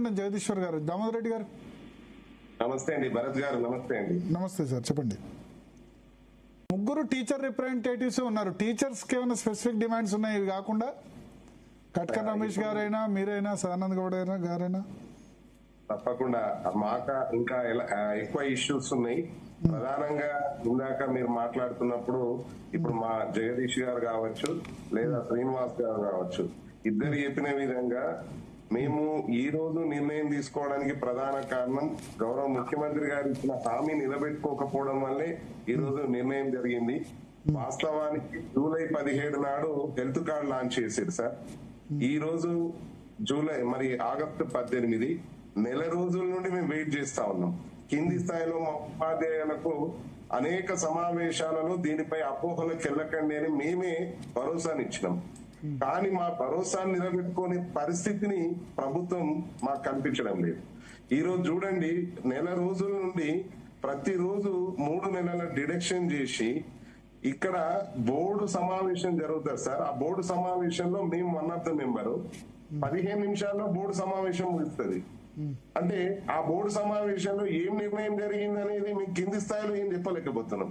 సుబ్రహ్మణ్యం జగదీశ్వర్ గారు. దామోదర్ రెడ్డి గారు నమస్తే అండి. భరత్ గారు నమస్తే అండి. నమస్తే సార్, చెప్పండి. ముగ్గురు టీచర్ రిప్రజెంటేటివ్స్ ఉన్నారు. టీచర్స్ కి ఏమైనా స్పెసిఫిక్ డిమాండ్స్ ఉన్నాయి ఇవి కాకుండా? కట్కర్ రమేష్ గారైనా, మీరైనా, సదానంద్ గౌడ్ గారైనా? తప్పకుండా ఇంకా ఎక్కువ ఇష్యూస్ ఉన్నాయి. ప్రధానంగా ఇందాక మీరు మాట్లాడుతున్నప్పుడు ఇప్పుడు మా జగదీష్ గారు కావచ్చు లేదా శ్రీనివాస్ గారు కావచ్చు, ఇద్దరు చెప్పిన విధంగా మేము ఈ రోజు నిర్ణయం తీసుకోవడానికి ప్రధాన కారణం గౌరవ ముఖ్యమంత్రి గారు ఇచ్చిన హామీ నిలబెట్టుకోకపోవడం వల్లే ఈ రోజు నిర్ణయం జరిగింది. వాస్తవానికి జూలై 17 నాడు హెల్త్ కార్డు లాంచ్ చేశారు సార్. ఈ రోజు ఆగస్టు 18, నెల రోజుల నుండి మేము వెయిట్ చేస్తా ఉన్నాం. కింది స్థాయిలో మా ఉపాధ్యాయులకు అనేక సమావేశాలలో దీనిపై అపోహలకు వెళ్ళకండి అని మేమే భరోసానిచ్చినాం. కానీ మా భరోసాను నిలబెట్టుకునే పరిస్థితిని ప్రభుత్వం మాకు కనిపించడం లేదు. ఈ రోజు చూడండి, నెల రోజుల నుండి ప్రతిరోజు 3 నెలల డిడక్షన్ చేసి ఇక్కడ బోర్డు సమావేశం జరుగుతుంది సార్. ఆ బోర్డు సమావేశంలో మేము 1 ఆఫ్ ద మెంబరు 15 నిమిషాల్లో బోర్డు సమావేశం ముగుస్తుంది. అంటే ఆ బోర్డు సమావేశంలో ఏం నిర్ణయం జరిగింది అనేది మేము కింది స్థాయిలో ఏం చెప్పలేకపోతున్నాం.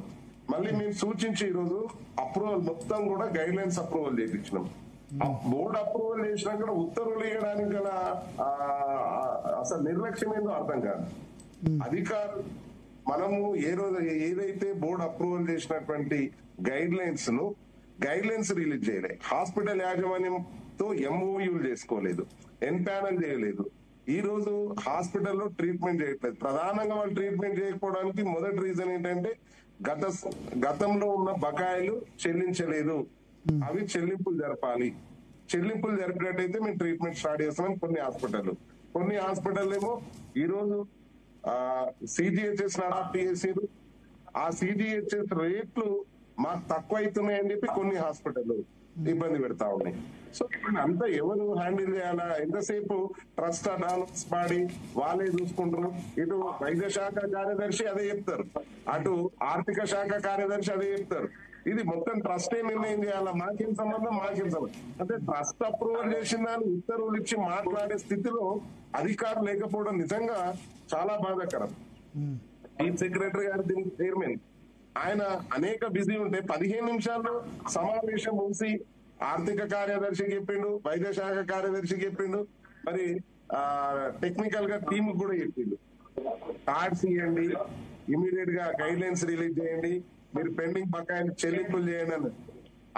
మళ్ళీ మేము సూచించి ఈ రోజు అప్రూవల్ మొత్తం కూడా గైడ్ లైన్స్ అప్రూవల్ చేయించినాం. బోర్డు అప్రూవల్ చేసినా కూడా ఉత్తర్వులు ఇవ్వడానికి గల అసలు నిర్లక్ష్యం ఏందో అర్థం కాదు. అధికారులు మనము ఏదైతే బోర్డు అప్రూవల్ చేసినటువంటి గైడ్ లైన్స్ రిలీజ్ చేయలేదు. హాస్పిటల్ యాజమాన్యంతో ఎంఓయూలు చేసుకోలేదు, ఎన్పానల్ చేయలేదు. ఈ రోజు హాస్పిటల్లో ట్రీట్మెంట్ చేయట్లేదు. ప్రధానంగా వాళ్ళు ట్రీట్మెంట్ చేయకపోవడానికి మొదటి రీజన్ ఏంటంటే గతంలో ఉన్న బకాయిలు చెల్లించలేదు, అవి చెల్లింపులు జరపాలి. చెల్లింపులు జరిపినట్టయితే మేము ట్రీట్మెంట్ స్టార్ట్ చేస్తామని కొన్ని హాస్పిటల్ ఏమో ఈ రోజు సిజిహెచ్ఎస్ అడాప్ట్ చేసారు. ఆ సిజిహెచ్ఎస్ రేట్లు మాకు తక్కువ అవుతున్నాయని చెప్పి కొన్ని హాస్పిటల్ ఇబ్బంది పెడతా ఉన్నాయి. సో ఇప్పుడు అంతా ఎవరు హ్యాండిల్ చేయాలా? ఎంతసేపు ట్రస్ట్ అనాలిసిస్ బాడీ వాళ్ళే చూసుకుంటారు. ఇటు వైద్య శాఖ కార్యదర్శి అదే చెప్తారు, అటు ఆర్థిక శాఖ కార్యదర్శి అదే చెప్తారు. ఇది మొత్తం ట్రస్టే నిర్ణయం చేయాలా? మాకేం సంబంధం? అంటే ట్రస్ట్ అప్రూవల్ చేసిన దాన్ని ఉత్తర్వులు ఇచ్చి మాట్లాడే స్థితిలో అధికారులు లేకపోవడం నిజంగా చాలా బాధాకరం. చీఫ్ సెక్రటరీ గారు దీనికి చైర్మన్, ఆయన అనేక బిజీ ఉంటే 15 నిమిషాల్లో సమావేశం ముగిసి ఆర్థిక కార్యదర్శికి చెప్పిండు, వైద్య శాఖ కార్యదర్శికి చెప్పిండు, మరి టెక్నికల్ గా టీమ్ కూడా చెప్పిండు. కార్డ్స్ ఇవ్వండి, ఇమీడియట్ గా గైడ్ లైన్స్ రిలీజ్ చేయండి, మీరు పెండింగ్ బకాయిలు చెల్లింపులు చేయండి అని.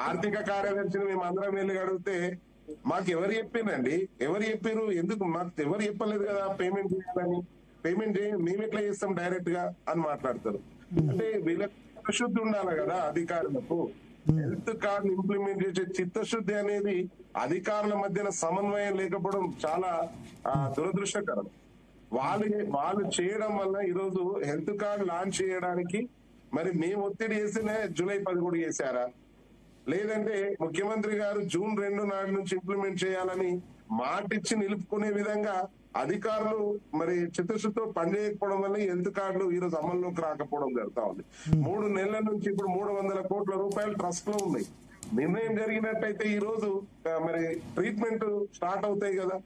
ఆర్థిక కార్యదర్శిని మేము అందరం వెళ్ళి అడిగితే మాకు ఎవరు చెప్పారు? ఎందుకు మాకు ఎవరు చెప్పలేదు కదా పేమెంట్ చేయాలని. పేమెంట్ చేయండి, మేము ఎట్లా చేస్తాం డైరెక్ట్ గా అని మాట్లాడతారు. అంటే వీళ్ళకి చిత్తశుద్ధి ఉండాలి కదా అధికారులకు. హెల్త్ కార్డు ఇంప్లిమెంట్ చేసే చిత్తశుద్ధి అనేది అధికారుల మధ్యన సమన్వయం లేకపోవడం చాలా దురదృష్టకరం. వాళ్ళు చేయడం వల్ల ఈరోజు హెల్త్ కార్డు లాంచ్ చేయడానికి మరి మేము ఒత్తిడి చేస్తేనే జూలై 10 చేశారా? లేదంటే ముఖ్యమంత్రి గారు జూన్ 2 నాడు నుంచి ఇంప్లిమెంట్ చేయాలని మాటిచ్చి నిలుపుకునే విధంగా అధికారులు మరి చిత్తశుద్ధితో పనిచేయకపోవడం వల్ల హెల్త్ కార్డులు ఈ రోజు అమల్లోకి రాకపోవడం జరుగుతా ఉంది. 3 నెలల నుంచి ఇప్పుడు 300 కోట్ల రూపాయలు ట్రస్ట్ లో ఉన్నాయి. నిర్ణయం జరిగినట్టయితే ఈ రోజు మరి ట్రీట్మెంట్ స్టార్ట్ అవుతాయి కదా.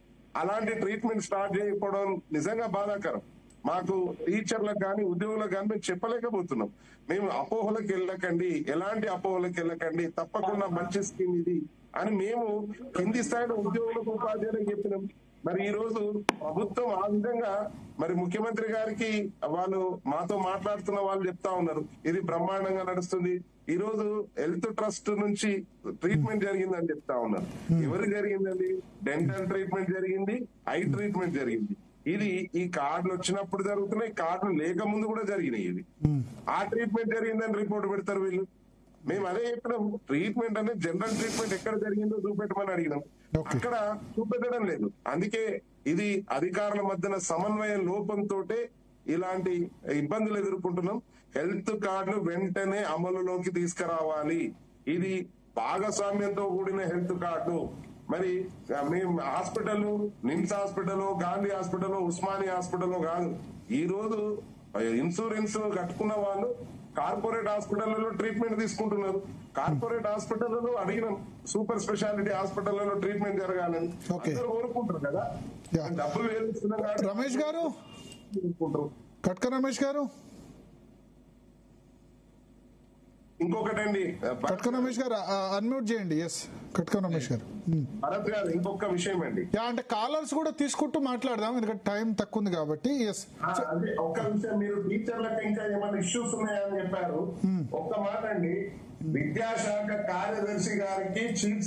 అలాంటి ట్రీట్మెంట్ స్టార్ట్ చేయకపోవడం నిజంగా బాధాకరం. మాకు టీచర్లకు కానీ ఉద్యోగులకు కానీ మేము చెప్పలేకపోతున్నాం. మేము అపోహలకు వెళ్ళకండి, ఎలాంటి అపోహలకు వెళ్ళకండి, తప్పకుండా మంచి స్కీమ్ ఇది అని మేము కింది స్థాయిలో ఉద్యోగులకు ఉపాధ్యాయులకు చెప్పినాం. మరి ఈ రోజు ప్రభుత్వం ఆ విధంగా మరి ముఖ్యమంత్రి గారికి వాళ్ళు మాతో మాట్లాడుతున్న వాళ్ళు చెప్తా ఉన్నారు, ఇది బ్రహ్మాండంగా నడుస్తుంది. ఈ రోజు హెల్త్ ట్రస్ట్ నుంచి ట్రీట్మెంట్ జరిగిందని చెప్తా ఉన్నారు. ఎవరు జరిగిందండి? డెంటల్ ట్రీట్మెంట్ జరిగింది, ఐ ట్రీట్మెంట్ జరిగింది. ఇది ఈ కార్డులు వచ్చినప్పుడు జరుగుతున్నాయి, కార్డులు లేక ముందు కూడా జరిగినాయి. ఇది ఆ ట్రీట్మెంట్ జరిగిందని రిపోర్ట్ పెడతారు వీళ్ళు. మేము అదే చెప్పినాం, ట్రీట్మెంట్ అనేది జనరల్ ట్రీట్మెంట్ ఎక్కడ జరిగిందో చూపెట్టమని అడిగినాం, అక్కడ చూపెట్టడం లేదు. అందుకే ఇది అధికారుల మధ్యన సమన్వయం లోపంతో ఇలాంటి ఇబ్బందులు ఎదుర్కొంటున్నాం. హెల్త్ కార్డులు వెంటనే అమలులోకి తీసుకురావాలి. ఇది భాగస్వామ్యంతో కూడిన హెల్త్ కార్డు. మరి మేము hospital, NIMS hospital, Gandhi hospital, Osmania hospital కాదు. ఈ రోజు ఇన్సూరెన్స్ కట్టుకున్న వాళ్ళు కార్పొరేట్ హాస్పిటళ్లలో ట్రీట్మెంట్ తీసుకుంటున్నారు. కార్పొరేట్ హాస్పిటళ్లలో అడిగినాం సూపర్ స్పెషాలిటీ హాస్పిటళ్లలో ట్రీట్మెంట్ జరగాలని అందరూ కోరుకుంటారు కదా. డబ్బులు వేలుస్తున్నాం కాబట్టి రమేష్ గారు, కట్క రమేష్ గారు, ఇంకొకటండి కట్క రమేష్ గారు అన్మ్యూట్ చేయండి. ఎస్ కట్క రమేష్ గారు. భరత్ గారు ఇంకొక విషయం అండి, అంటే కాలర్స్ కూడా తీసుకుంటూ మాట్లాడదాం ఎందుకంటే టైం తక్కువ ఉంది కాబట్టి. ఎస్ అదే ఒక్క విషయం, మీరు టీచర్లకు ఇంకా ఏమైనా ఇష్యూస్ ఉన్నాయని చెప్పారు. ఒక్క మాట అండి, విద్యాశాఖ కార్యదర్శి గారికి చీఫ్